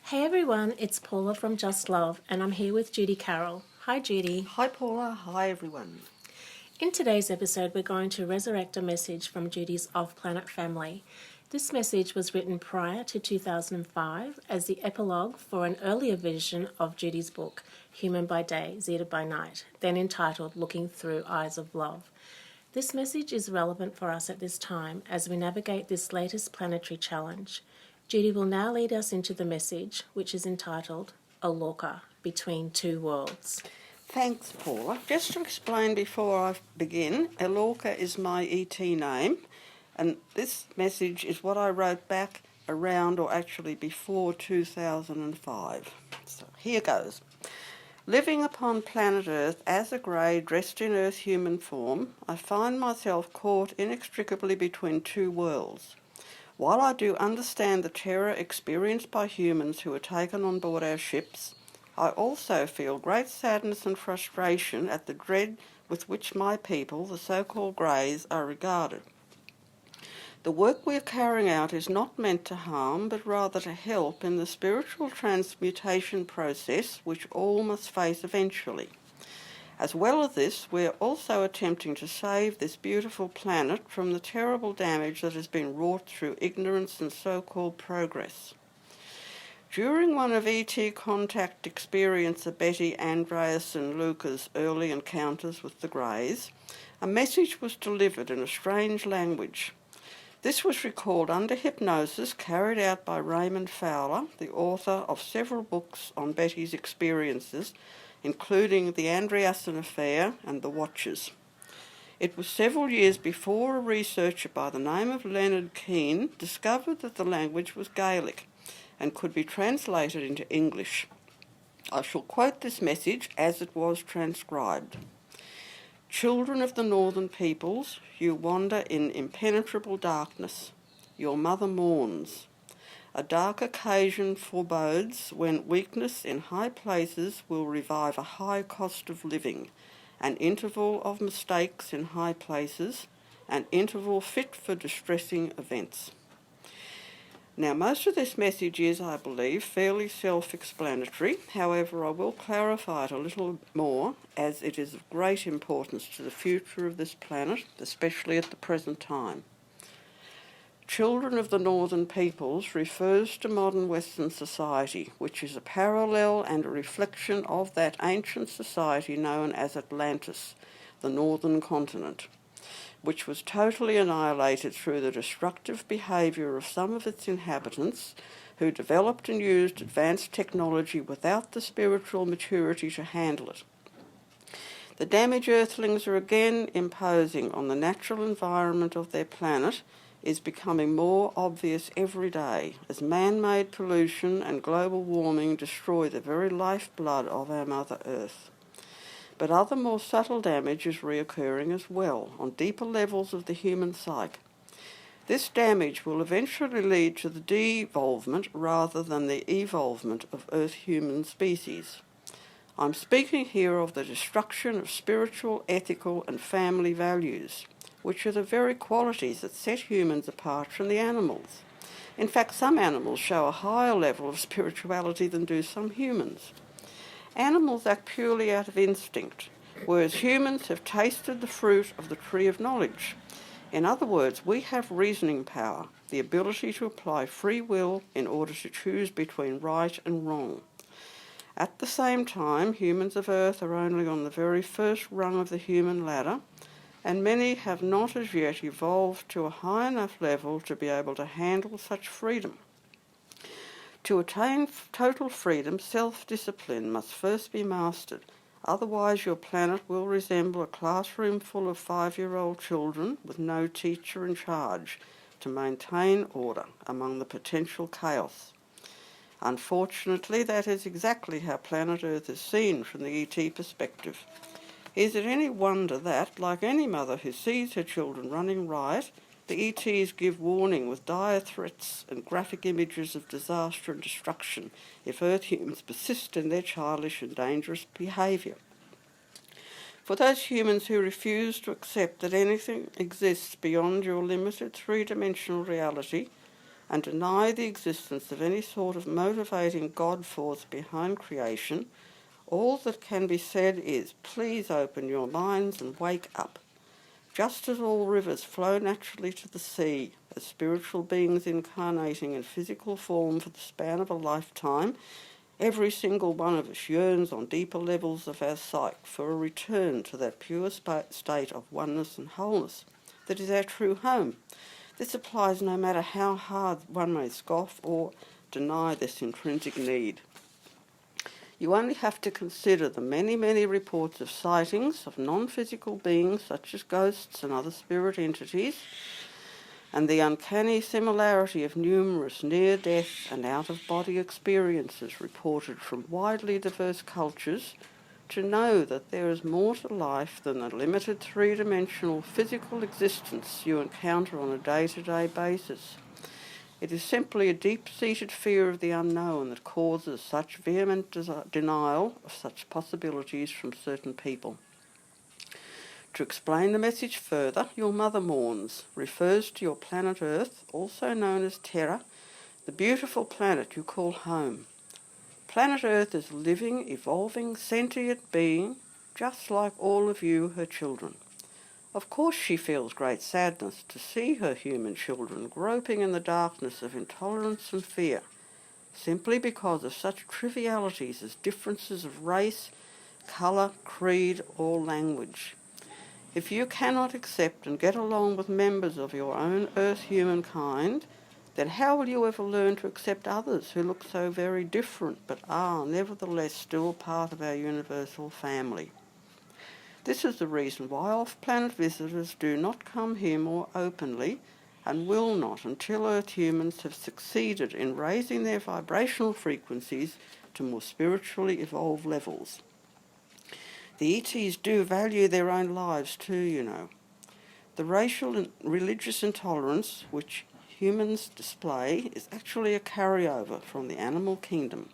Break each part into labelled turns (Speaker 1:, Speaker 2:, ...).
Speaker 1: Hey everyone, it's Paula from Just Love, and I'm here with Judy Carroll. Hi Judy.
Speaker 2: Hi Paula, hi everyone.
Speaker 1: In today's episode, we're going to resurrect a message from Judy's off-planet family. This message was written prior to 2005 as the epilogue for an earlier version of Judy's book, Human by Day, Zeta by Night, then entitled Looking Through Eyes of Love. This message is relevant for us at this time as we navigate this latest planetary challenge. Judy will now lead us into the message, which is entitled Luca, Between Two Worlds.
Speaker 2: Thanks Paula. Just to explain before I begin, Luca is my ET name, and this message is what I wrote back around, or actually before 2005. So here goes. Living upon planet Earth as a grey dressed in Earth human form, I find myself caught inextricably between two worlds. While I do understand the terror experienced by humans who are taken on board our ships, I also feel great sadness and frustration at the dread with which my people, the so-called Greys, are regarded. The work we are carrying out is not meant to harm, but rather to help in the spiritual transmutation process which all must face eventually. As well as this, we are also attempting to save this beautiful planet from the terrible damage that has been wrought through ignorance and so-called progress. During one of ET contact experiencer Betty Andreasson Luca's early encounters with the Greys, a message was delivered in a strange language. This was recalled under hypnosis carried out by Raymond Fowler, the author of several books on Betty's experiences, including The Andreasson Affair and The Watchers. It was several years before a researcher by the name of Leonard Keane discovered that the language was Gaelic and could be translated into English. I shall quote this message as it was transcribed. Children of the northern peoples, you wander in impenetrable darkness. Your mother mourns. A dark occasion forebodes when weakness in high places will revive a high cost of living, an interval of mistakes in high places, an interval fit for distressing events. Now, most of this message is, I believe, fairly self-explanatory. However, I will clarify it a little more, as it is of great importance to the future of this planet, especially at the present time. Children of the Northern Peoples refers to modern Western society, which is a parallel and a reflection of that ancient society known as Atlantis, the northern continent, which was totally annihilated through the destructive behaviour of some of its inhabitants who developed and used advanced technology without the spiritual maturity to handle it. The damage Earthlings are again imposing on the natural environment of their planet is becoming more obvious every day as man-made pollution and global warming destroy the very lifeblood of our Mother Earth. But other more subtle damage is reoccurring as well, on deeper levels of the human psyche. This damage will eventually lead to the de-evolvement rather than the evolvement of Earth-human species. I'm speaking here of the destruction of spiritual, ethical and family values, which are the very qualities that set humans apart from the animals. In fact, some animals show a higher level of spirituality than do some humans. Animals act purely out of instinct, whereas humans have tasted the fruit of the tree of knowledge. In other words, we have reasoning power, the ability to apply free will in order to choose between right and wrong. At the same time, humans of Earth are only on the very first rung of the human ladder, and many have not as yet evolved to a high enough level to be able to handle such freedom. To attain total freedom, self-discipline must first be mastered. Otherwise, your planet will resemble a classroom full of 5-year-old children with no teacher in charge to maintain order among the potential chaos. Unfortunately, that is exactly how planet Earth is seen from the ET perspective. Is it any wonder that, like any mother who sees her children running riot, the ETs give warning with dire threats and graphic images of disaster and destruction if Earth humans persist in their childish and dangerous behaviour. For those humans who refuse to accept that anything exists beyond your limited three-dimensional reality, and deny the existence of any sort of motivating God force behind creation, all that can be said is, please open your minds and wake up. Just as all rivers flow naturally to the sea, as spiritual beings incarnating in physical form for the span of a lifetime, every single one of us yearns on deeper levels of our psyche for a return to that pure state of oneness and wholeness that is our true home. This applies no matter how hard one may scoff or deny this intrinsic need. You only have to consider the many, many reports of sightings of non-physical beings such as ghosts and other spirit entities, and the uncanny similarity of numerous near-death and out-of-body experiences reported from widely diverse cultures, to know that there is more to life than the limited three-dimensional physical existence you encounter on a day-to-day basis. It is simply a deep-seated fear of the unknown that causes such vehement denial of such possibilities from certain people. To explain the message further, your mother Mourns refers to your planet Earth, also known as Terra, the beautiful planet you call home. Planet Earth is a living, evolving, sentient being, just like all of you, her children. Of course she feels great sadness to see her human children groping in the darkness of intolerance and fear, simply because of such trivialities as differences of race, colour, creed, or language. If you cannot accept and get along with members of your own Earth humankind, then how will you ever learn to accept others who look so very different but are nevertheless still part of our universal family? This is the reason why off-planet visitors do not come here more openly and will not until Earth humans have succeeded in raising their vibrational frequencies to more spiritually evolved levels. The ETs do value their own lives too, you know. The racial and religious intolerance which humans display is actually a carryover from the animal kingdom,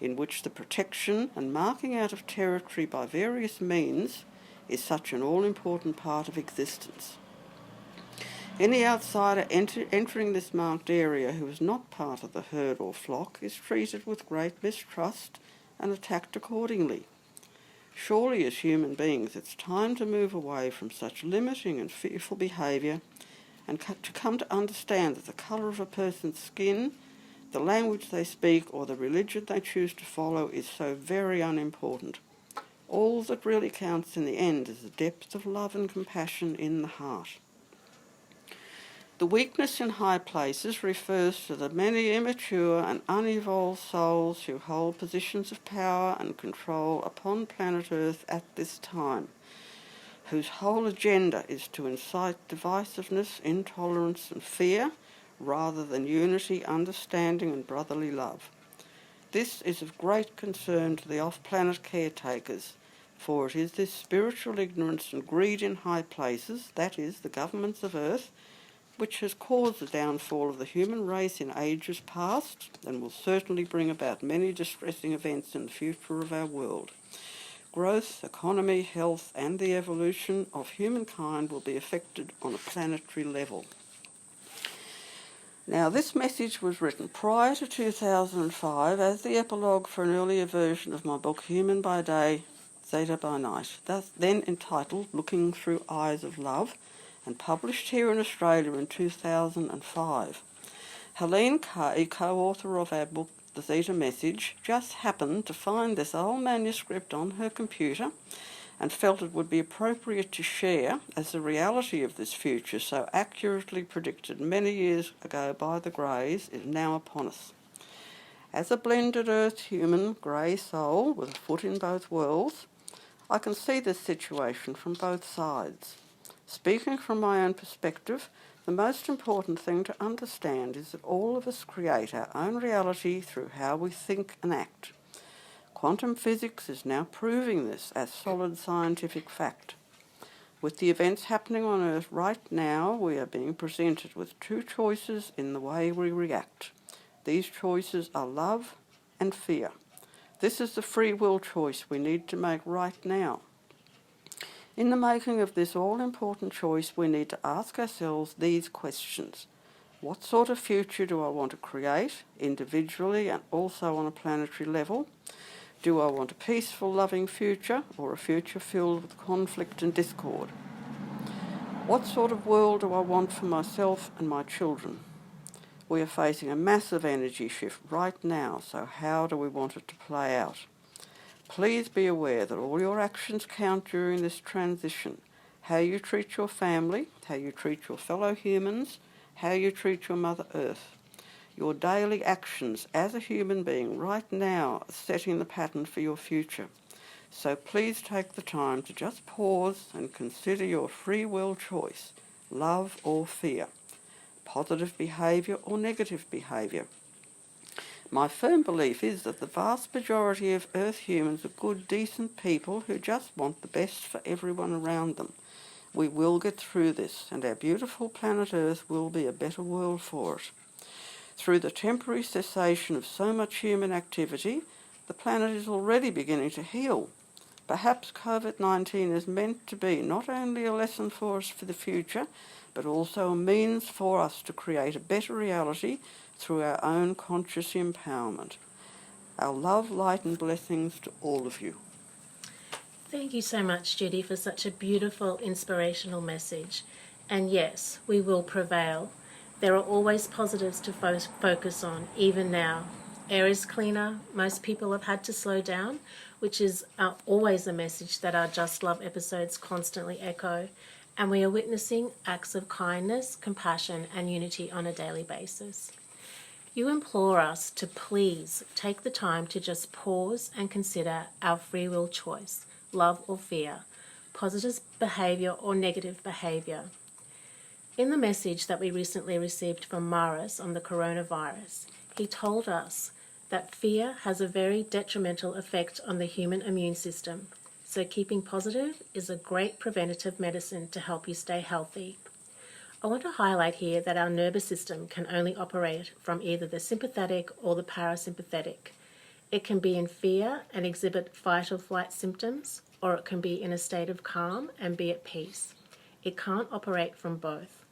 Speaker 2: in which the protection and marking out of territory by various means is such an all-important part of existence. Any outsider entering this marked area who is not part of the herd or flock is treated with great mistrust and attacked accordingly. Surely as human beings it's time to move away from such limiting and fearful behaviour and to come to understand that the colour of a person's skin, the language they speak or the religion they choose to follow is so very unimportant. All that really counts in the end is the depth of love and compassion in the heart. The weakness in high places refers to the many immature and unevolved souls who hold positions of power and control upon planet Earth at this time, whose whole agenda is to incite divisiveness, intolerance and fear, rather than unity, understanding and brotherly love. This is of great concern to the off-planet caretakers, for it is this spiritual ignorance and greed in high places, that is, the governments of Earth, which has caused the downfall of the human race in ages past and will certainly bring about many distressing events in the future of our world. Growth, economy, health and the evolution of humankind will be affected on a planetary level. Now, this message was written prior to 2005 as the epilogue for an earlier version of my book Human by Day, Zeta by Night, then entitled Looking Through Eyes of Love, and published here in Australia in 2005. Helene Kaye, co-author of our book The Zeta Message, just happened to find this old manuscript on her computer and felt it would be appropriate to share, as the reality of this future, so accurately predicted many years ago by the Greys, is now upon us. As a blended Earth human grey soul with a foot in both worlds, I can see this situation from both sides. Speaking from my own perspective, the most important thing to understand is that all of us create our own reality through how we think and act. Quantum physics is now proving this as solid scientific fact. With the events happening on Earth right now, we are being presented with two choices in the way we react. These choices are love and fear. This is the free will choice we need to make right now. In the making of this all-important choice, we need to ask ourselves these questions. What sort of future do I want to create, individually and also on a planetary level? Do I want a peaceful, loving future, or a future filled with conflict and discord? What sort of world do I want for myself and my children? We are facing a massive energy shift right now, so how do we want it to play out? Please be aware that all your actions count during this transition. How you treat your family, how you treat your fellow humans, how you treat your Mother Earth. Your daily actions as a human being right now are setting the pattern for your future. So please take the time to just pause and consider your free will choice, love or fear, positive behaviour or negative behaviour. My firm belief is that the vast majority of Earth humans are good, decent people who just want the best for everyone around them. We will get through this, and our beautiful planet Earth will be a better world for it. Through the temporary cessation of so much human activity, the planet is already beginning to heal. Perhaps COVID-19 is meant to be not only a lesson for us for the future, but also a means for us to create a better reality through our own conscious empowerment. Our love, light and blessings to all of you.
Speaker 1: Thank you so much, Judy, for such a beautiful, inspirational message. And yes, we will prevail. There are always positives to focus on, even now. Air is cleaner. Most people have had to slow down, which is always a message that our Just Love episodes constantly echo. And we are witnessing acts of kindness, compassion, and unity on a daily basis. You implore us to please take the time to just pause and consider our free will choice, love or fear, positive behaviour or negative behaviour. In the message that we recently received from Mourns on the coronavirus, he told us that fear has a very detrimental effect on the human immune system, so keeping positive is a great preventative medicine to help you stay healthy. I want to highlight here that our nervous system can only operate from either the sympathetic or the parasympathetic. It can be in fear and exhibit fight or flight symptoms, or it can be in a state of calm and be at peace. It can't operate from both.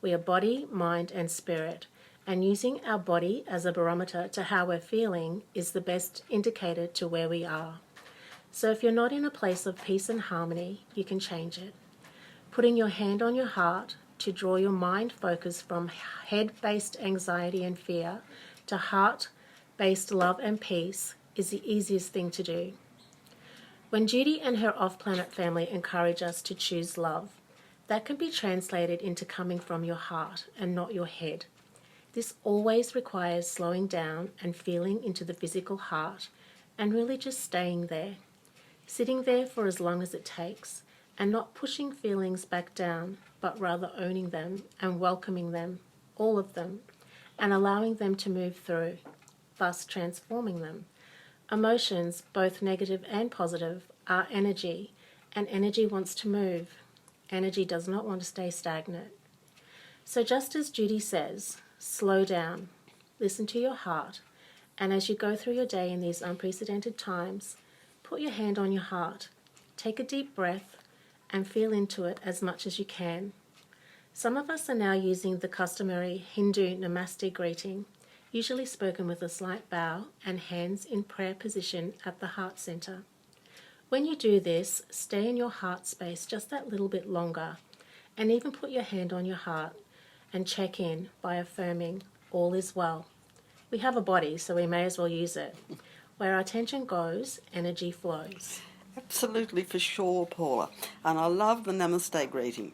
Speaker 1: We are body, mind and spirit, and using our body as a barometer to how we're feeling is the best indicator to where we are. So if you're not in a place of peace and harmony, you can change it. Putting your hand on your heart to draw your mind focus from head-based anxiety and fear to heart-based love and peace is the easiest thing to do. When Judy and her off-planet family encourage us to choose love, that can be translated into coming from your heart and not your head. This always requires slowing down and feeling into the physical heart and really just staying there, sitting there for as long as it takes and not pushing feelings back down, but rather owning them and welcoming them, all of them, and allowing them to move through, thus transforming them. Emotions, both negative and positive, are energy, and energy wants to move. Energy does not want to stay stagnant. So just as Judy says, slow down, listen to your heart, and as you go through your day in these unprecedented times, put your hand on your heart, take a deep breath, and feel into it as much as you can. Some of us are now using the customary Hindu namaste greeting, usually spoken with a slight bow and hands in prayer position at the heart center. When you do this, stay in your heart space just that little bit longer, and even put your hand on your heart and check in by affirming, all is well. We have a body, so we may as well use it. Where our attention goes, energy flows.
Speaker 2: Absolutely, for sure, Paula. And I love the namaste greeting.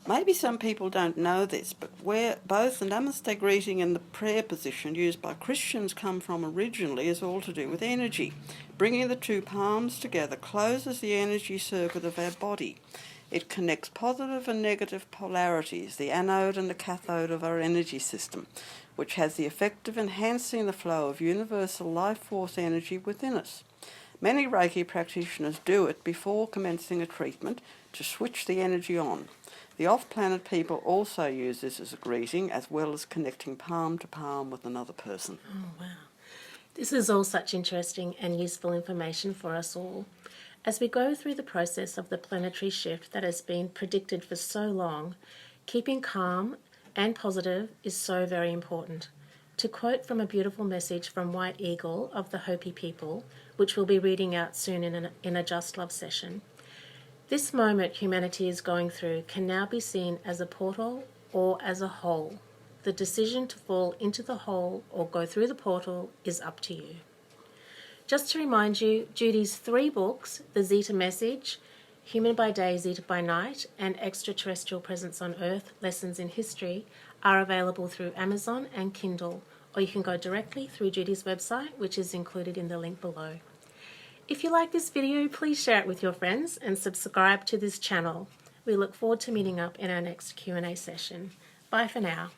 Speaker 2: Maybe some people don't know this, but where both the namaste greeting and the prayer position used by Christians come from originally is all to do with energy. Bringing the two palms together closes the energy circuit of our body. It connects positive and negative polarities, the anode and the cathode of our energy system, which has the effect of enhancing the flow of universal life force energy within us. Many Reiki practitioners do it before commencing a treatment to switch the energy on. The off-planet people also use this as a greeting, as well as connecting palm to palm with another person.
Speaker 1: Oh, wow. This is all such interesting and useful information for us all. As we go through the process of the planetary shift that has been predicted for so long, keeping calm and positive is so very important. To quote from a beautiful message from White Eagle of the Hopi people, which we'll be reading out soon in a Just Love session, this moment humanity is going through can now be seen as a portal or as a hole. The decision to fall into the hole or go through the portal is up to you. Just to remind you, Judy's 3 books, The Zeta Message, Human by Day, Zeta by Night, and Extraterrestrial Presence on Earth, Lessons in History, are available through Amazon and Kindle, or you can go directly through Judy's website, which is included in the link below. If you like this video, please share it with your friends and subscribe to this channel. We look forward to meeting up in our next Q&A session. Bye for now.